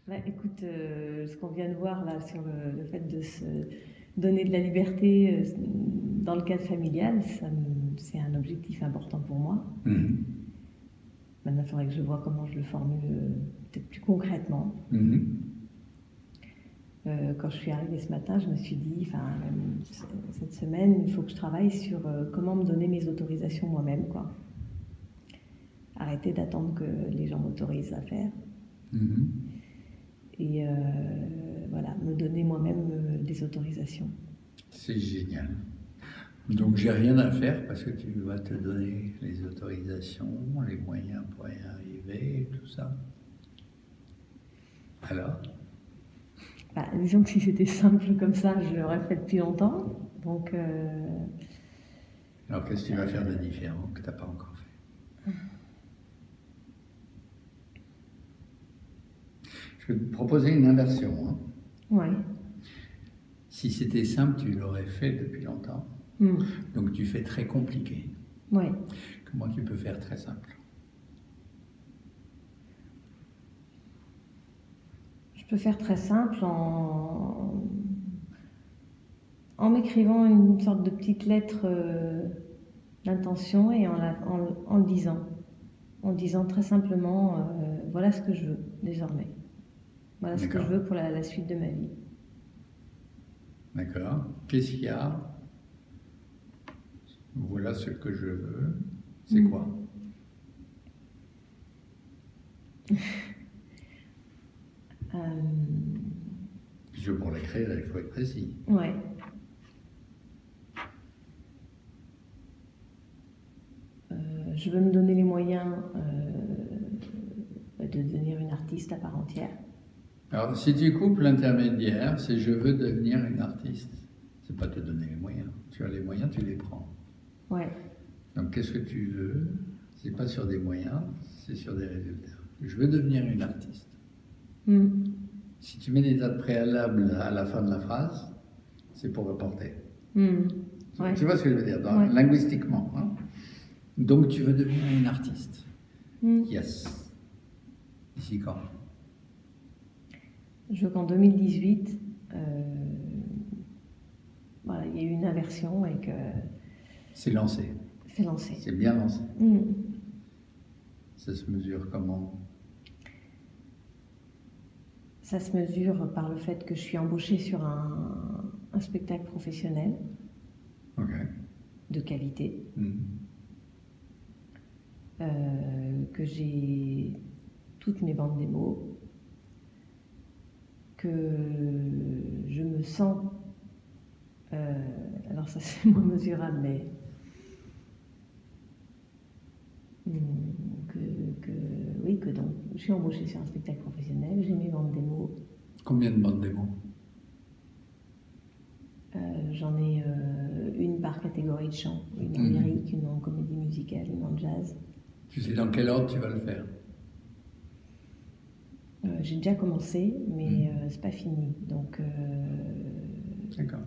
Ouais, écoute, ce qu'on vient de voir là sur le fait de se donner de la liberté dans le cadre familial, c'est un objectif important pour moi. Maintenant, il faudrait que je vois comment je le formule peut-être plus concrètement. Quand je suis arrivée ce matin, je me suis dit, enfin, cette semaine, il faut que je travaille sur comment me donner mes autorisations moi-même, quoi. Arrêter d'attendre que les gens m'autorisent à faire. Et voilà, me donner moi-même des autorisations. C'est génial. Donc j'ai rien à faire parce que tu vas te donner les autorisations, les moyens pour y arriver, tout ça. Alors? Bah, disons que si c'était simple comme ça, je l'aurais fait depuis longtemps. Donc, alors qu'est-ce que tu vas faire de différent que tu n'as pas encore fait? Je vais te proposer une inversion. Hein. Ouais. Si c'était simple, tu l'aurais fait depuis longtemps. Donc tu fais très compliqué. Ouais. Comment tu peux faire très simple? Je peux faire très simple en m'écrivant une sorte de petite lettre d'intention et en le disant. En disant très simplement, voilà ce que je veux désormais. Voilà ce que je veux pour la suite de ma vie. D'accord. Qu'est-ce qu'il y a? Voilà ce que je veux. C'est quoi? Puisque pour l'écrire, il faut être précis. Ouais. Je veux me donner les moyens de devenir une artiste à part entière. Alors, si tu coupes l'intermédiaire, c'est je veux devenir une artiste. C'est pas te donner les moyens. Tu as les moyens, tu les prends. Ouais. Donc, qu'est-ce que tu veux? C'est pas sur des moyens, c'est sur des résultats. Je veux devenir une artiste. Si tu mets des dates préalables à la fin de la phrase, c'est pour reporter. Ouais. Tu vois ce que je veux dire, linguistiquement. Hein? Donc, tu veux devenir une artiste. Yes. Ici quand? Je veux qu'en 2018, voilà, il y ait eu une inversion et que... C'est lancé. C'est lancé. C'est bien lancé. Ça se mesure comment? Ça se mesure par le fait que je suis embauchée sur un spectacle professionnel de qualité, que j'ai toutes mes bandes démos, que je me sens, alors ça c'est moins mesurable, mais que donc je suis embauchée sur un spectacle professionnel, j'ai mes bandes démos. Combien de bandes démos? J'en ai une par catégorie de chant, une en lyrique, une en comédie musicale, une en jazz. Tu sais dans quel ordre tu vas le faire? J'ai déjà commencé, mais c'est pas fini. Donc, d'accord.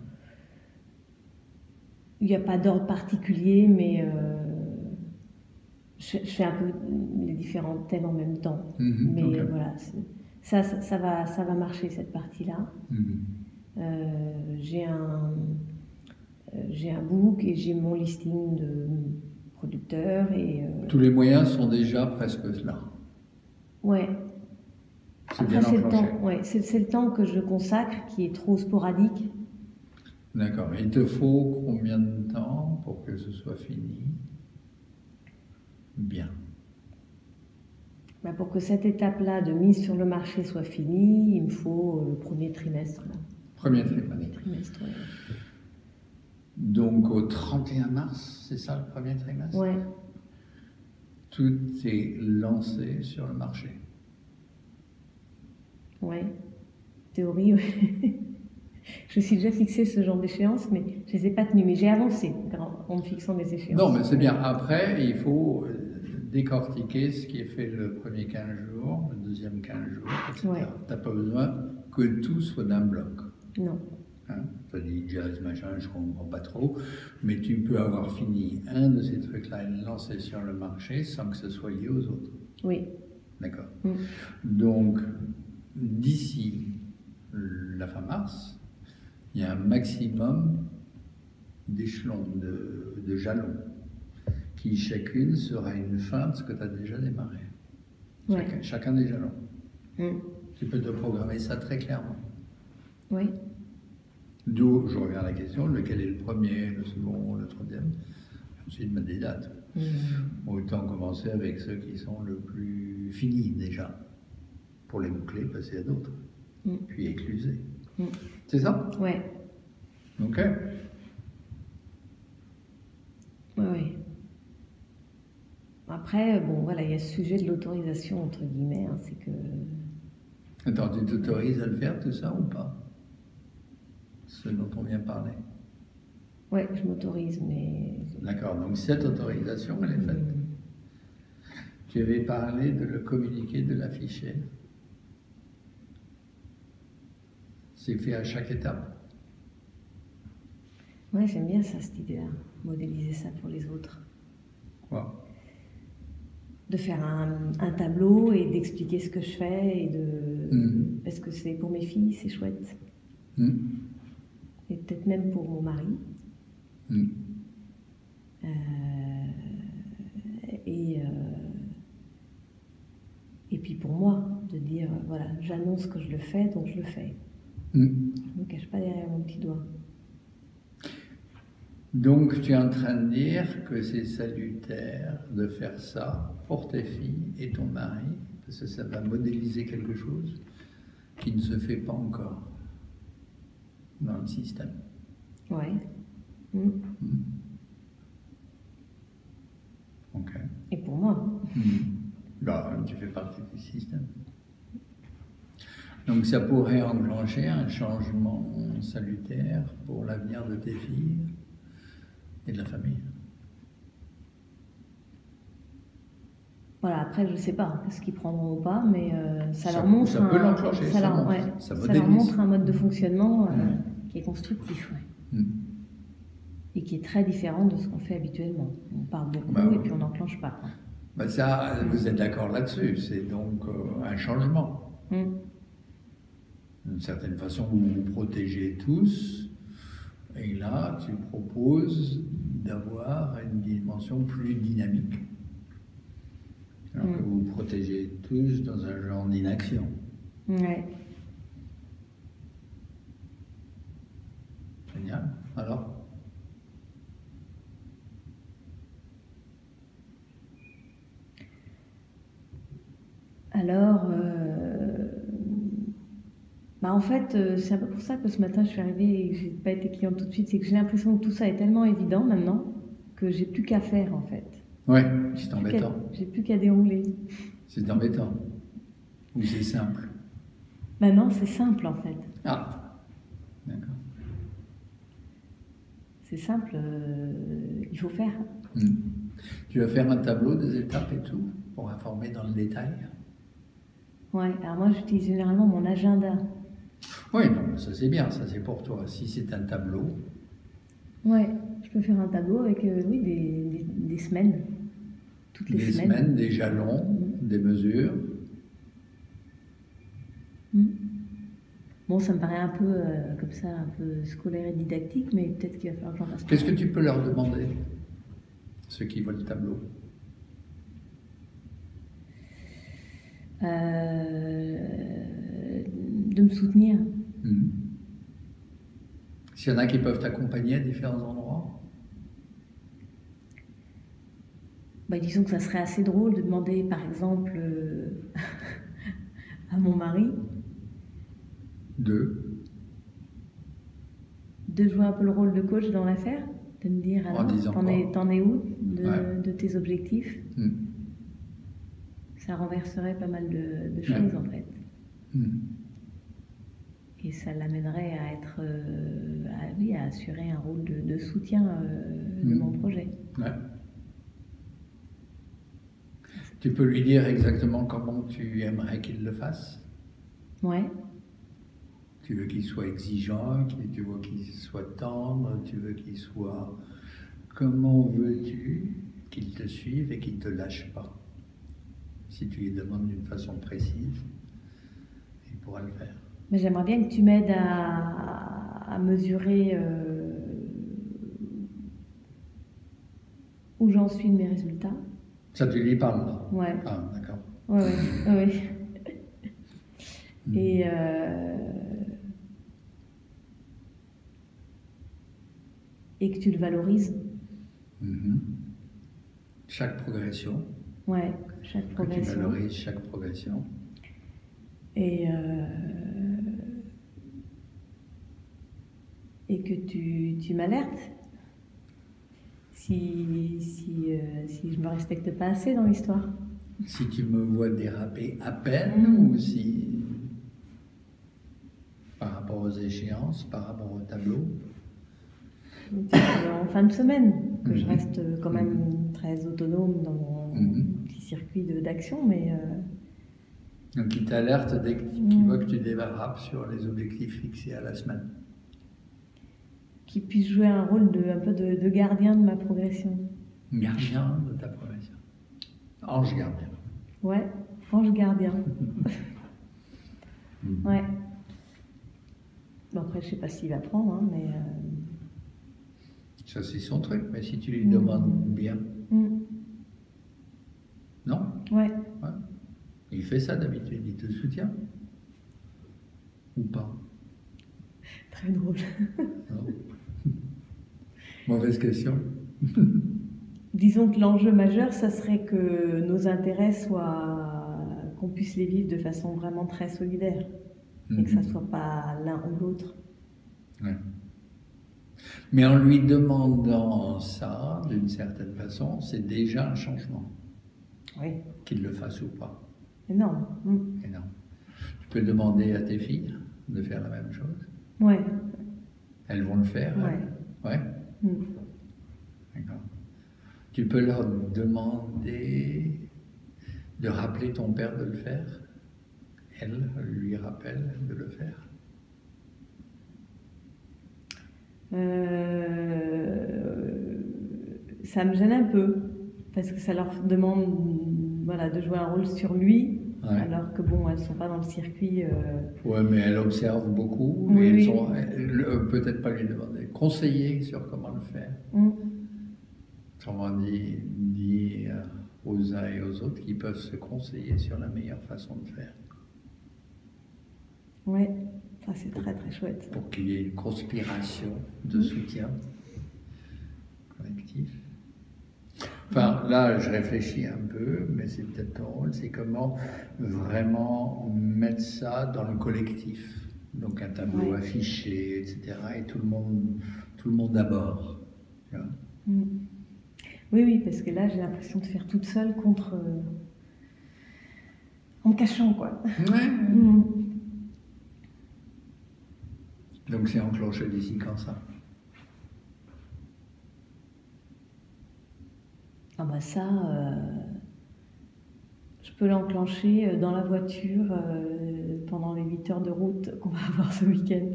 Il n'y a pas d'ordre particulier, mais je fais un peu les différents thèmes en même temps. Mais voilà, ça va marcher cette partie-là. J'ai un book et j'ai mon listing de producteurs et tous les moyens sont déjà presque là. Ouais. Après, c'est le temps. Ouais, c'est le temps que je consacre qui est trop sporadique. D'accord. Il te faut combien de temps pour que ce soit fini? Bien. Pour que cette étape-là de mise sur le marché soit finie, il me faut le premier trimestre. Là. Premier trimestre. Premier trimestre, ouais. Donc au 31 mars, c'est ça le premier trimestre? Ouais. Tout est lancé sur le marché. Ouais. Théorie, ouais. Je me suis déjà fixé ce genre d'échéance, mais je ne les ai pas tenues. Mais j'ai avancé en me fixant des échéances. Non, mais c'est bien. Après, il faut décortiquer ce qui est fait le premier 15 jours, le deuxième 15 jours, etc. Ouais. Tu n'as pas besoin que tout soit d'un bloc. Non. Hein? Tu as dit jazz, machin, je ne comprends pas trop, mais tu peux avoir fini un de ces trucs-là et le lancer sur le marché sans que ce soit lié aux autres. Oui. D'accord. Donc, d'ici la fin mars, il y a un maximum d'échelons, de jalons, qui chacune sera une fin de ce que tu as déjà démarré. Ouais. Chacun des jalons. Tu peux te programmer ça très clairement. Oui. D'où, je reviens à la question, lequel est le premier, le second, le troisième. Ensuite, mettre des dates. Autant commencer avec ceux qui sont le plus finis déjà, pour les boucler, passer à d'autres, puis écluser. C'est ça? Oui. Ok. Oui. Après, bon, voilà, il y a ce sujet de l'autorisation, entre guillemets, hein, c'est que... Attends, tu t'autorises à le faire, tout ça, ou pas? Ce dont on vient parler. Oui, je m'autorise, mais... D'accord, donc cette autorisation, elle est faite. Tu avais parlé de le communiquer, de l'afficher. C'est fait à chaque étape. Oui, j'aime bien ça, cette idée-là, modéliser ça pour les autres. Quoi? De faire un tableau et d'expliquer ce que je fais, et de... parce que c'est pour mes filles, c'est chouette. Et peut-être même pour mon mari. Et puis pour moi, de dire, voilà, j'annonce que je le fais, donc je le fais. Je ne me cache pas derrière mon petit doigt. Donc tu es en train de dire que c'est salutaire de faire ça pour tes filles et ton mari, parce que ça va modéliser quelque chose qui ne se fait pas encore dans le système. Ouais. Ok. Et pour moi. Bah, tu fais partie du système. Donc ça pourrait enclencher un changement salutaire pour l'avenir de tes filles et de la famille. Voilà, après je ne sais pas ce qu'ils prendront ou pas, mais ça leur montre ça peut l'enclencher, ça leur montre un mode de fonctionnement qui est constructif, et qui est très différent de ce qu'on fait habituellement. On parle beaucoup et puis on n'enclenche pas. Bah ça, vous êtes d'accord là-dessus, c'est donc un changement. D'une certaine façon, vous vous protégez tous, et là, tu proposes d'avoir une dimension plus dynamique. Alors que vous vous protégez tous dans un genre d'inaction. Ouais. Génial. Alors? Alors, en fait, c'est un peu pour ça que ce matin je suis arrivée et que j'ai pas été cliente tout de suite, c'est que j'ai l'impression que tout ça est tellement évident maintenant que j'ai plus qu'à faire en fait. Ouais, c'est embêtant. J'ai plus qu'à dérouler. C'est embêtant. Ou c'est simple? Non, c'est simple en fait. Ah, d'accord. C'est simple, il faut faire. Tu vas faire un tableau des étapes et tout, pour informer dans le détail? Ouais, alors moi j'utilise généralement mon agenda. Oui, non, ça c'est bien, ça c'est pour toi. Si c'est un tableau... Ouais, je peux faire un tableau avec, des semaines. Toutes les semaines. Des semaines, des jalons, des mesures. Bon, ça me paraît un peu comme ça, un peu scolaire et didactique, mais peut-être qu'il va falloir que j'en fasse. Qu'est-ce que tu peux leur demander, ceux qui voient le tableau? De me soutenir. S'il y en a qui peuvent t'accompagner à différents endroits? Disons que ça serait assez drôle de demander, par exemple, à mon mari de jouer un peu le rôle de coach dans l'affaire, de me dire, alors, t'en es où de tes objectifs? Ça renverserait pas mal de choses en fait. Et ça l'amènerait à être, à assurer un rôle de soutien de mon projet. Ouais. Tu peux lui dire exactement comment tu aimerais qu'il le fasse? Ouais. Tu veux qu'il soit exigeant, tu veux qu'il soit tendre, tu veux qu'il soit... Comment veux-tu qu'il te suive et qu'il ne te lâche pas? Si tu lui demandes d'une façon précise. Et pourras le faire. Mais j'aimerais bien que tu m'aides à mesurer où j'en suis de mes résultats. Ça, tu lui parles là? Ouais. Ah, d'accord. Ouais. Et que tu le valorises. Chaque progression. Ouais, chaque progression. Que tu valorises chaque progression. Et que tu m'alertes si je me respecte pas assez dans l'histoire. Si tu me vois déraper à peine ou si par rapport aux échéances, par rapport au tableau. En fin de semaine, que je reste quand même très autonome dans mon petit circuit d'action, mais... Donc il t'alerte dès qu'il voit que tu dérapes sur les objectifs fixés à la semaine. Qui puisse jouer un rôle un peu de gardien de ma progression. Gardien de ta progression. Ange gardien. Ouais, ange gardien. Ouais. Bon, après, je sais pas s'il va prendre, hein, mais... Ça, c'est son truc, mais si tu lui demandes bien. Non? Ouais. Il fait ça d'habitude, il te soutient? Ou pas? Très drôle. Non. Mauvaise question. Disons que l'enjeu majeur, ça serait que nos intérêts soient... qu'on puisse les vivre de façon vraiment très solidaire. Et que ça ne soit pas l'un ou l'autre. Ouais. Mais en lui demandant ça, d'une certaine façon, c'est déjà un changement. Oui. Qu'il le fasse ou pas. Énorme. Énorme. Tu peux demander à tes filles de faire la même chose. Ouais. Elles vont le faire. Ouais. D'accord. Tu peux leur demander de rappeler ton père de le faire. Elle lui rappelle de le faire. Ça me gêne un peu parce que ça leur demande de jouer un rôle sur lui, alors que bon, elles sont pas dans le circuit. Ouais, mais elles observent beaucoup, oui, mais elles peut-être pas lui demander, conseiller sur comment le faire. Autrement dit aux uns et aux autres qui peuvent se conseiller sur la meilleure façon de faire. Oui, ça c'est très très chouette. Pour qu'il y ait une conspiration de soutien collectif. Enfin, là, je réfléchis un peu, mais c'est peut-être ton rôle, c'est comment vraiment mettre ça dans le collectif. Donc un tableau affiché, etc. Et tout le monde à bord. Tu vois. Oui, parce que là, j'ai l'impression de faire toute seule contre... en me cachant, quoi. Donc c'est enclenché d'ici quand ça? Ah bah ça, je peux l'enclencher dans la voiture pendant les 8 heures de route qu'on va avoir ce week-end.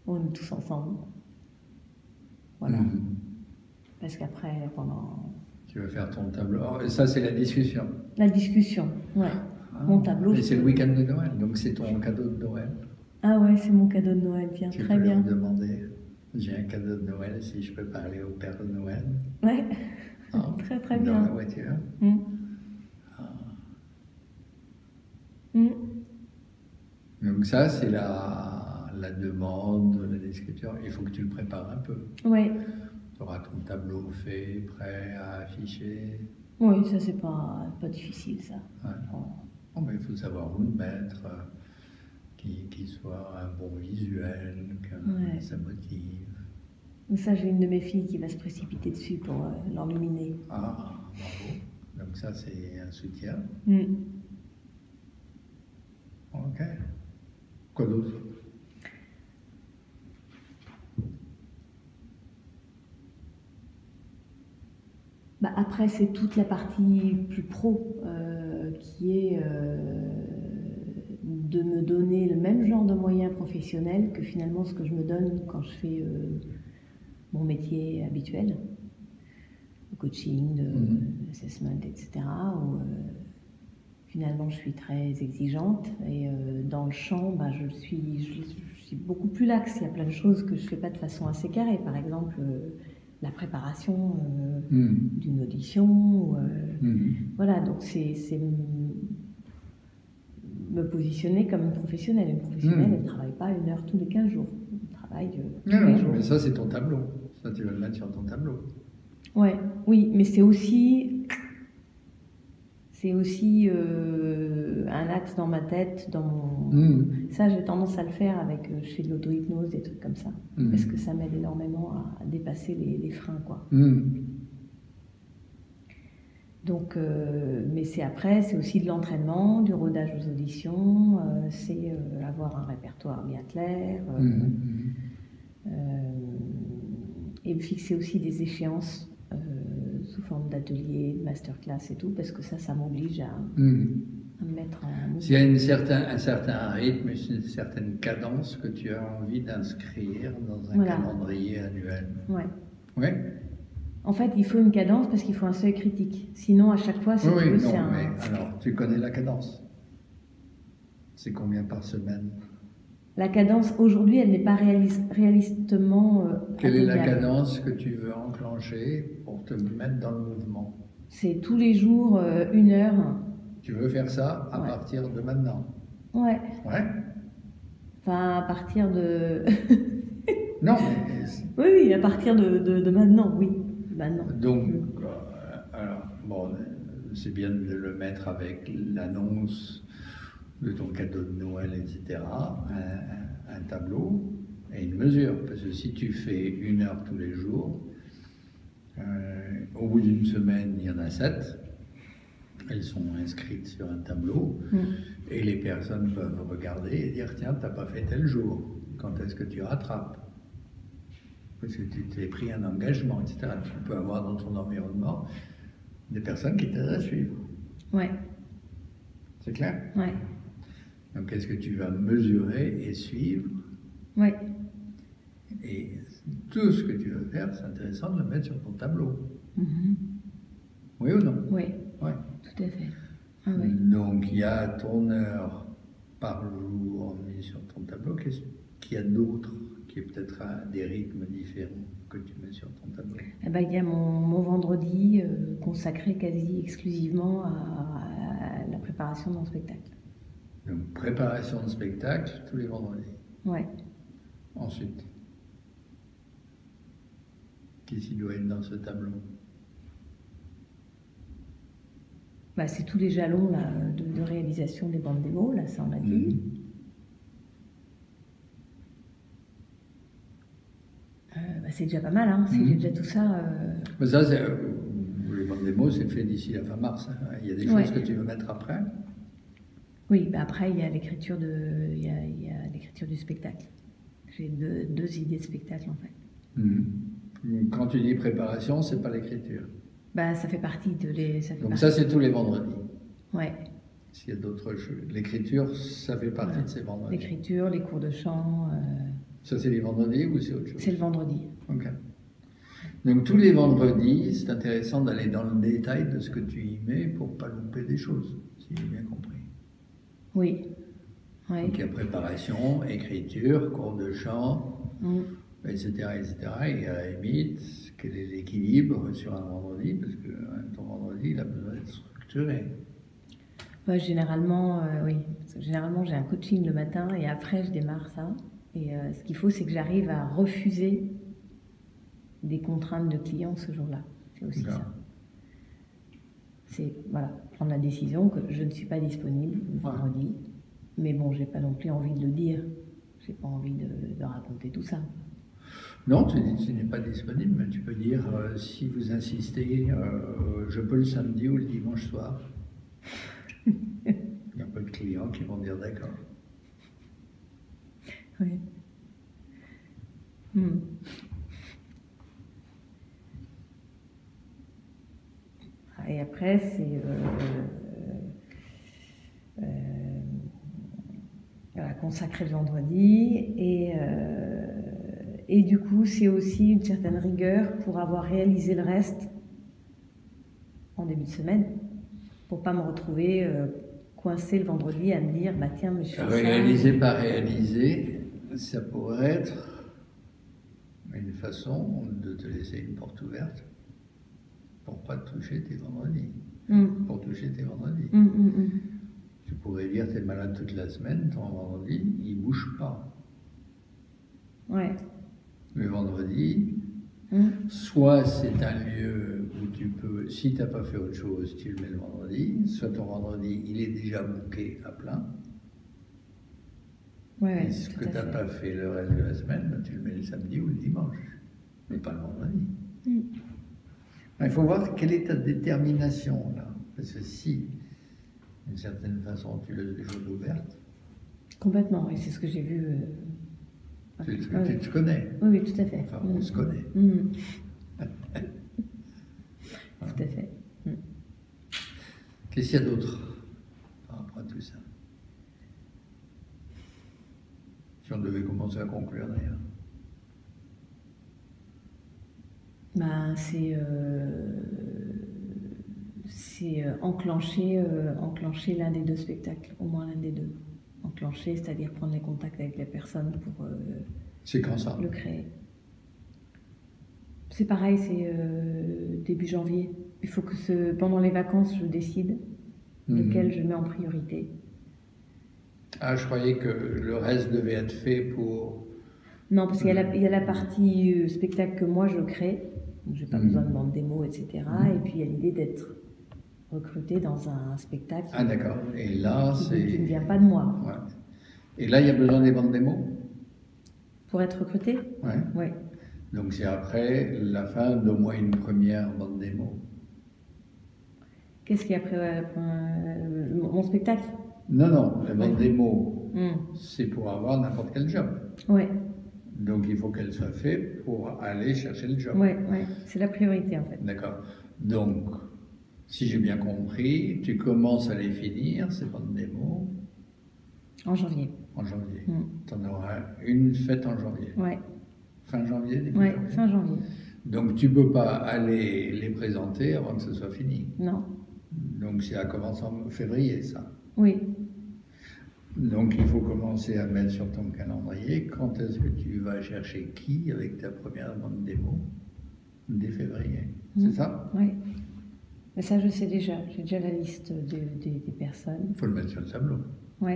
On est tous ensemble. Voilà. Parce qu'après, pendant... Tu vas faire ton tableau. Oh, et ça, c'est la discussion. La discussion, ouais. Mon tableau... Et c'est le week-end de Noël, donc c'est ton cadeau de Noël. Ah ouais, c'est mon cadeau de Noël, bien, très bien. Tu peux me demander, j'ai un cadeau de Noël, si je peux parler au Père de Noël. Ouais, très très bien. Dans la voiture. Donc ça, c'est la demande, la description. Il faut que tu le prépares un peu. Oui. Tu auras ton tableau fait, prêt à afficher. Oui, ça c'est pas difficile, ça. Ouais. Mais il faut savoir où le mettre, qu'il soit un bon visuel, que ça motive. Ça, j'ai une de mes filles qui va se précipiter dessus pour l'enluminer. Ah, bravo. Donc ça, c'est un soutien. Ok. Quoi d'autre? Bah après, c'est toute la partie plus pro qui est de me donner le même genre de moyens professionnels que finalement ce que je me donne quand je fais mon métier habituel, le coaching, l'assessment, etc. Où finalement, je suis très exigeante. Et dans le chant, bah, je suis beaucoup plus laxe. Il y a plein de choses que je ne fais pas de façon assez carrée. Par exemple, la préparation d'une audition. Voilà, donc c'est me positionner comme une professionnelle. Une professionnelle, elle ne travaille pas 1 heure tous les 15 jours. Elle travaille tous les jours. Mais ça, c'est ton tableau. Ça, tu vas le mettre sur ton tableau. Oui, mais c'est aussi un axe dans ma tête, dans mon... Ça, j'ai tendance à le faire avec... je fais de l'auto-hypnose, des trucs comme ça. Parce que ça m'aide énormément à dépasser les freins, quoi. Donc, mais c'est aussi de l'entraînement, du rodage aux auditions, c'est avoir un répertoire bien clair, et me fixer aussi des échéances sous forme d'ateliers, de masterclass et tout, parce que ça m'oblige à me mettre en mouvement. S'il y a un certain rythme, une certaine cadence que tu as envie d'inscrire dans un calendrier annuel. Ouais. En fait, il faut une cadence parce qu'il faut un seuil critique. Sinon, à chaque fois, si tu veux, c'est un... Mais alors, tu connais la cadence. C'est combien par semaine? La cadence, aujourd'hui, elle n'est pas réalistement Quelle est la cadence que tu veux enclencher pour te mettre dans le mouvement? C'est tous les jours, 1 heure. Tu veux faire ça à partir de maintenant? Ouais. Enfin, à partir de... Non, mais... Oui, à partir de maintenant, oui. Maintenant. Donc, alors, bon, c'est bien de le mettre avec l'annonce de ton cadeau de Noël, etc., un tableau et une mesure. Parce que si tu fais 1 heure tous les jours, au bout d'1 semaine, il y en a 7. Elles sont inscrites sur un tableau et les personnes peuvent regarder et dire tiens, tu n'as pas fait tel jour, quand est-ce que tu rattrapes? Parce que tu t'es pris un engagement, etc. Tu peux avoir dans ton environnement des personnes qui t'aident à suivre. Ouais. C'est clair? Ouais. Donc, est-ce que tu vas mesurer et suivre? Ouais. Et tout ce que tu veux faire, c'est intéressant de le mettre sur ton tableau. Oui ou non? Oui. Ouais. Tout à fait. Ah, ouais. Donc, il y a ton heure par jour mise sur ton tableau. Qu'est-ce qu'il y a d'autre qui est peut-être à des rythmes différents que tu mets sur ton tableau? Eh ben, il y a mon vendredi consacré quasi exclusivement à la préparation de mon spectacle. Donc, préparation de spectacle tous les vendredis. Ouais. Ensuite, qu'est-ce qui doit être dans ce tableau? Bah, c'est tous les jalons là, de réalisation des bandes démo, là, ça on l'a dit. Bah, c'est déjà pas mal, hein. Si j'ai déjà tout ça. Mais ça, les bandes démo, c'est fait d'ici la fin mars. Hein. Il y a des choses que tu veux mettre après? Oui, bah après, il y a l'écriture du spectacle. J'ai deux idées de spectacle, en fait. Quand tu dis préparation, c'est pas l'écriture? Bah, ça fait partie de les... Donc ça, c'est tous les vendredis? Ouais. S'il y a d'autres choses. L'écriture, ça fait partie de ces vendredis? L'écriture, les cours de chant... Ça, c'est les vendredis ou c'est autre chose? C'est le vendredi. Ok. Donc tous les vendredis, c'est intéressant d'aller dans le détail de ce que tu y mets pour ne pas louper des choses, si j'ai bien compris. Oui. Ouais. Donc il y a préparation, écriture, cours de chant, etc., etc. Et à la limite, quel est l'équilibre sur un vendredi? Parce que ton vendredi, il a besoin d'être structuré. Ouais, généralement, oui. Parce que généralement, j'ai un coaching le matin et après, je démarre ça. Et ce qu'il faut, c'est que j'arrive à refuser des contraintes de clients ce jour-là. C'est aussi ça. C'est, voilà, prendre la décision que je ne suis pas disponible le vendredi. Mais bon, j'ai pas non plus envie de le dire. J'ai pas envie de raconter tout ça. Non, tu dis que tu n'es pas disponible, mais tu peux dire, si vous insistez, je peux le samedi ou le dimanche soir. Il y a pas de clients qui vont dire d'accord. Oui. Et après, c'est consacrer le vendredi. Et du coup, c'est aussi une certaine rigueur pour avoir réalisé le reste en début de semaine, pour pas me retrouver coincée le vendredi à me dire, bah tiens, mais je fais réaliser, pas réaliser, ça pourrait être une façon de te laisser une porte ouverte pour pas toucher tes vendredis. Pour toucher tes vendredis. Tu pourrais dire, tu es malade toute la semaine, ton vendredi, il bouge pas. Ouais. Le vendredi, soit c'est un lieu où tu peux, si tu n'as pas fait autre chose, tu le mets le vendredi, soit ton vendredi, il est déjà booké à plein. Ouais, et ce que tu n'as pas fait le reste de la semaine, ben, tu le mets le samedi ou le dimanche, mais pas le vendredi. Il faut voir quelle est ta détermination là. Parce que si, d'une certaine façon, tu laisses les choses ouvertes. Complètement, et c'est ce que j'ai vu. Tu te connais. Oui, tout à fait. Enfin, on se connaît. Tout à fait. Qu'est-ce qu'il y a d'autre par rapport à tout ça? Si on devait commencer à conclure d'ailleurs. Ben, c'est enclencher l'un des deux spectacles, au moins l'un des deux. Enclencher, c'est-à-dire prendre les contacts avec la personne pour c'est quand ça le créer. C'est pareil, c'est début janvier. Il faut que pendant les vacances, je décide lequel je mets en priorité. Ah, je croyais que le reste devait être fait pour... Non, parce qu'il y a la partie spectacle que moi je crée, donc j'ai pas besoin de bande démo, etc. Et puis il y a l'idée d'être recruté dans un spectacle. Ah d'accord, et là c'est... Qui ne vient pas de moi. Ouais. Et là il y a besoin des bandes démo? Pour être recruté? Ouais. Ouais. Donc c'est après la fin d'au moins une première bande démo. Qu'est-ce qu'il y a après mon spectacle? Non, la bande démo, c'est pour avoir n'importe quel job. Ouais. Donc il faut qu'elle soit faite pour aller chercher le job. Ouais, c'est la priorité en fait. D'accord. Donc, si j'ai bien compris, tu commences à les finir, ces bandes démo. En janvier. En janvier. Tu en auras une faite en janvier. Ouais. Fin janvier, début janvier. Fin janvier. Donc tu ne peux pas aller les présenter avant que ce soit fini. Non. Donc c'est à commencer en février, ça. Oui. Donc il faut commencer à mettre sur ton calendrier quand est-ce que tu vas chercher qui avec ta première bande démo dès février. C'est ça? Oui. Mais ça je sais déjà, j'ai déjà la liste des personnes. Il faut le mettre sur le tableau. Oui.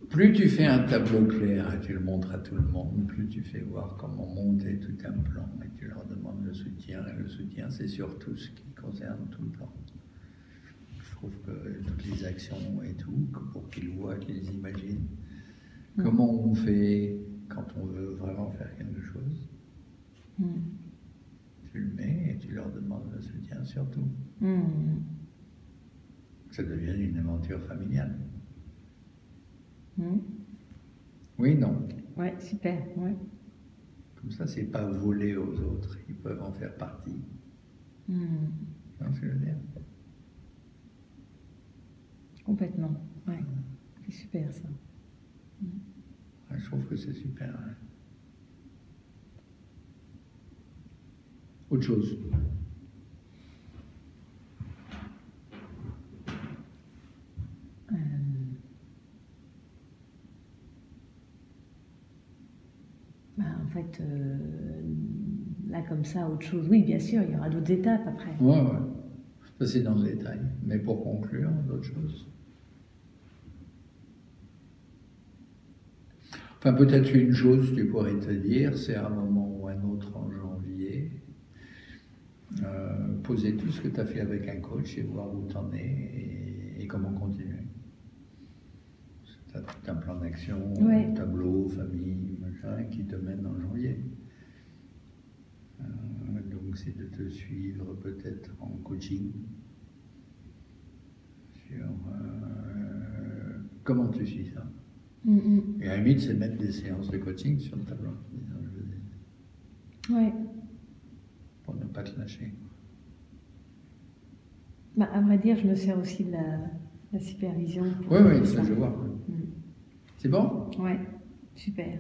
Plus tu fais un tableau clair et tu le montres à tout le monde, plus tu fais voir comment monter tout un plan et tu leur demandes le soutien. Et le soutien, c'est surtout ce qui concerne tout le plan. Je trouve que toutes les actions et tout, pour qu'ils voient, qu'ils imaginent comment on fait quand on veut vraiment faire quelque chose. Tu le mets et tu leur demandes le soutien surtout. Ça devient une aventure familiale. Oui, non. Ouais, super. Ouais. Comme ça, c'est pas volé aux autres. Ils peuvent en faire partie. Tu vois ce que je veux dire? Complètement. Ouais. C'est super ça. Ouais, je trouve que c'est super. Hein. Autre chose. En fait, là comme ça, autre chose. Oui, bien sûr, il y aura d'autres étapes après. Ouais. Ça c'est dans le détail. Mais pour conclure, d'autres choses. Enfin, peut-être une chose, tu pourrais te dire, c'est à un moment ou un autre en janvier, poser tout ce que tu as fait avec un coach et voir où tu en es et comment continuer. Tu as tout un plan d'action, tableau, famille, machin, qui te mène en janvier. Donc c'est de te suivre peut-être en coaching sur comment tu suis ça. Et à la limite, c'est mettre des séances de coaching sur le tableau. Ouais. Pour ne pas te lâcher. Bah, à vrai dire, je me sers aussi de la supervision. Oui, ça je vois. C'est bon? Ouais, super.